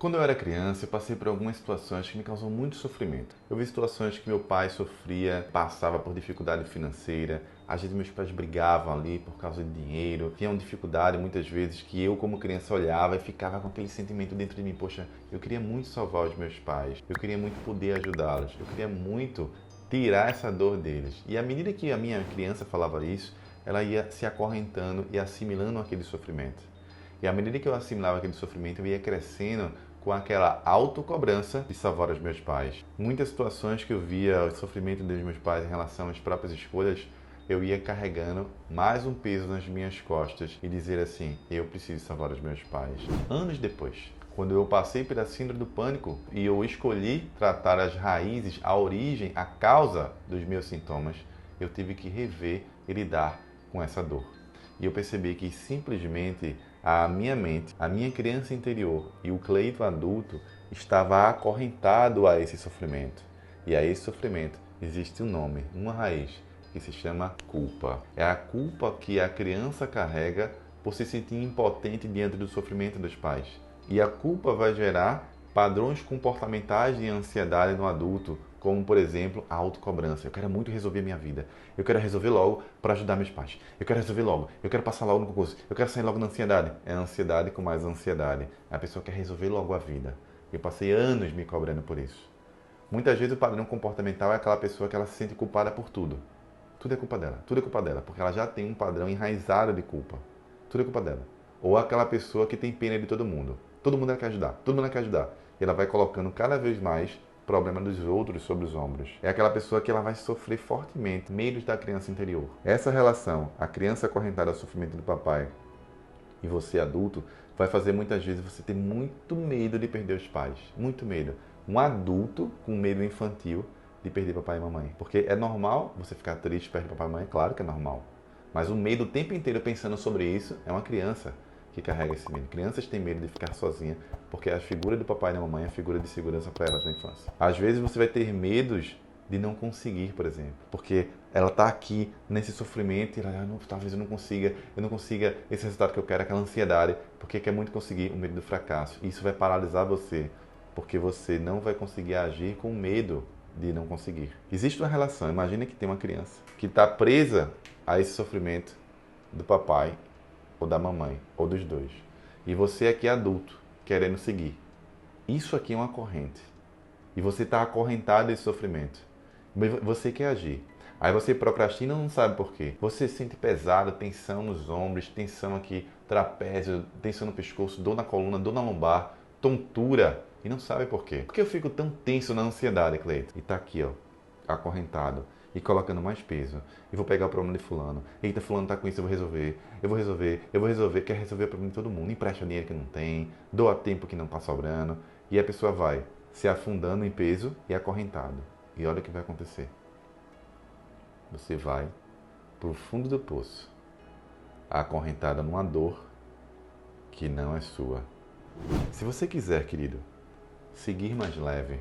Quando eu era criança, eu passei por algumas situações que me causam muito sofrimento. Eu vi situações que meu pai sofria, passava por dificuldade financeira, às vezes meus pais brigavam ali por causa de dinheiro, tinham dificuldade muitas vezes que eu como criança olhava e ficava com aquele sentimento dentro de mim, poxa, eu queria muito salvar os meus pais, eu queria muito poder ajudá-los, eu queria muito tirar essa dor deles. E à medida que a minha criança falava isso, ela ia se acorrentando e assimilando aquele sofrimento. E à medida que eu assimilava aquele sofrimento, eu ia crescendo com aquela autocobrança de salvar os meus pais. Muitas situações que eu via o sofrimento dos meus pais em relação às próprias escolhas, eu ia carregando mais um peso nas minhas costas e dizer assim, eu preciso salvar os meus pais. Anos depois, quando eu passei pela síndrome do pânico e eu escolhi tratar as raízes, a origem, a causa dos meus sintomas, eu tive que rever e lidar com essa dor. E eu percebi que simplesmente a minha mente, a minha criança interior e o Cleito adulto estava acorrentado a esse sofrimento. E a esse sofrimento existe um nome, uma raiz, que se chama culpa. É a culpa que a criança carrega por se sentir impotente diante do sofrimento dos pais. E a culpa vai gerar padrões comportamentais de ansiedade no adulto, como, por exemplo, a autocobrança. Eu quero muito resolver minha vida. Eu quero resolver logo para ajudar meus pais. Eu quero resolver logo. Eu quero passar logo no concurso. Eu quero sair logo da ansiedade. É a ansiedade com mais ansiedade. A pessoa quer resolver logo a vida. Eu passei anos me cobrando por isso. Muitas vezes o padrão comportamental é aquela pessoa que ela se sente culpada por tudo. Tudo é culpa dela. Tudo é culpa dela. Porque ela já tem um padrão enraizado de culpa. Tudo é culpa dela. Ou aquela pessoa que tem pena de todo mundo. Todo mundo ela quer ajudar. Todo mundo ela quer ajudar. E ela vai colocando cada vez mais problema dos outros sobre os ombros. É aquela pessoa que ela vai sofrer fortemente medos da criança interior. Essa relação, a criança acorrentada ao sofrimento do papai e você adulto, vai fazer muitas vezes você ter muito medo de perder os pais. Muito medo. Um adulto com medo infantil de perder papai e mamãe. Porque é normal você ficar triste perto de papai e mamãe, claro que é normal. Mas o medo o tempo inteiro pensando sobre isso é uma criança que carrega esse medo. Crianças têm medo de ficar sozinha porque a figura do papai e da mamãe é a figura de segurança para elas na infância. Às vezes você vai ter medos de não conseguir, por exemplo, porque ela está aqui nesse sofrimento e ela, não, talvez eu não consiga esse resultado que eu quero, aquela ansiedade, porque quer muito conseguir, o medo do fracasso. Isso vai paralisar você, porque você não vai conseguir agir com medo de não conseguir. Existe uma relação, imagina que tem uma criança que está presa a esse sofrimento do papai ou da mamãe, ou dos dois. E você aqui é adulto, querendo seguir. Isso aqui é uma corrente. E você está acorrentado a esse sofrimento. Você quer agir. Aí você procrastina e não sabe por quê. Você sente pesado, tensão nos ombros, tensão aqui, trapézio, tensão no pescoço, dor na coluna, dor na lombar, tontura. E não sabe por quê. Por que eu fico tão tenso na ansiedade, Cleiton? E tá aqui, ó, acorrentado. E colocando mais peso. E vou pegar o problema de fulano. Eita, fulano tá com isso, eu vou resolver. Eu vou resolver, eu vou resolver. Quer resolver o problema de todo mundo. Empresta dinheiro que não tem. Doa tempo que não tá sobrando. E a pessoa vai se afundando em peso e acorrentado. E olha o que vai acontecer. Você vai pro fundo do poço. Acorrentada numa dor que não é sua. Se você quiser, querido, seguir mais leve,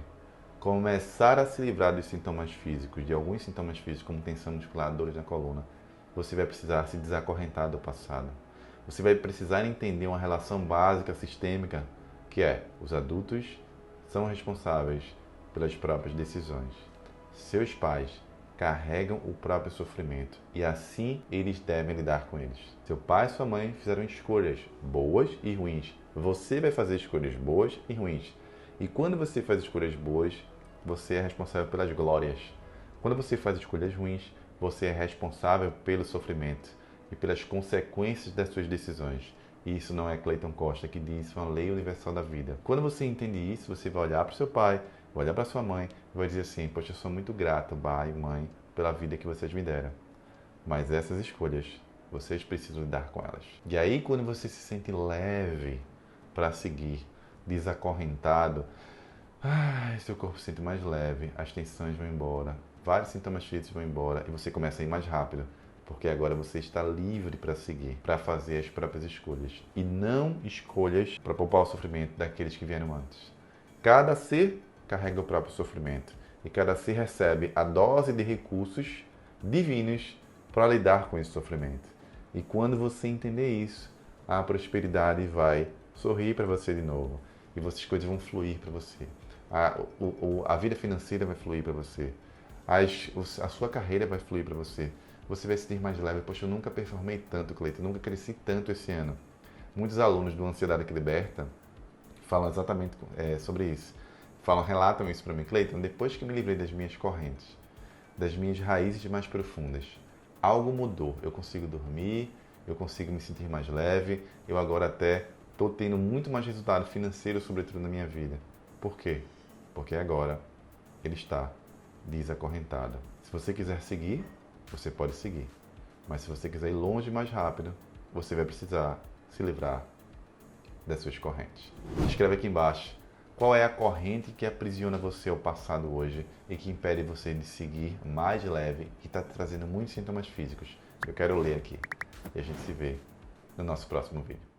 começar a se livrar dos sintomas físicos, de alguns sintomas físicos, como tensão muscular, dores na coluna, você vai precisar se desacorrentar do passado. Você vai precisar entender uma relação básica, sistêmica, que é: os adultos são responsáveis pelas próprias decisões. Seus pais carregam o próprio sofrimento e assim eles devem lidar com eles. Seu pai e sua mãe fizeram escolhas boas e ruins. Você vai fazer escolhas boas e ruins. E quando você faz escolhas boas, você é responsável pelas glórias. Quando você faz escolhas ruins, você é responsável pelo sofrimento e pelas consequências das suas decisões. E isso não é Cleiton Costa que diz, isso é uma lei universal da vida. Quando você entende isso, você vai olhar para o seu pai, vai olhar para sua mãe e vai dizer assim: poxa, eu sou muito grato, pai, mãe, pela vida que vocês me deram. Mas essas escolhas, vocês precisam lidar com elas. E aí, quando você se sente leve para seguir, desacorrentado, seu corpo se sente mais leve, as tensões vão embora, vários sintomas físicos vão embora e você começa a ir mais rápido, porque agora você está livre para seguir, para fazer as próprias escolhas e não escolhas para poupar o sofrimento daqueles que vieram antes. Cada ser carrega o próprio sofrimento e cada ser recebe a dose de recursos divinos para lidar com esse sofrimento. E quando você entender isso, a prosperidade vai sorrir para você de novo. e as coisas vão fluir para você. A vida financeira vai fluir para você. A sua carreira vai fluir para você. Você vai se sentir mais leve. Poxa, eu nunca performei tanto, Cleiton, eu nunca cresci tanto esse ano. Muitos alunos do Ansiedade que Liberta falam exatamente sobre isso. Relatam isso para mim. Cleiton, depois que me livrei das minhas correntes, das minhas raízes mais profundas, algo mudou. Eu consigo dormir, eu consigo me sentir mais leve, eu agora até estou tendo muito mais resultado financeiro, sobretudo na minha vida. Por quê? Porque agora ele está desacorrentado. Se você quiser seguir, você pode seguir. Mas se você quiser ir longe mais rápido, você vai precisar se livrar das suas correntes. Escreve aqui embaixo qual é a corrente que aprisiona você ao passado hoje e que impede você de seguir mais leve, que está trazendo muitos sintomas físicos. Eu quero ler aqui e a gente se vê no nosso próximo vídeo.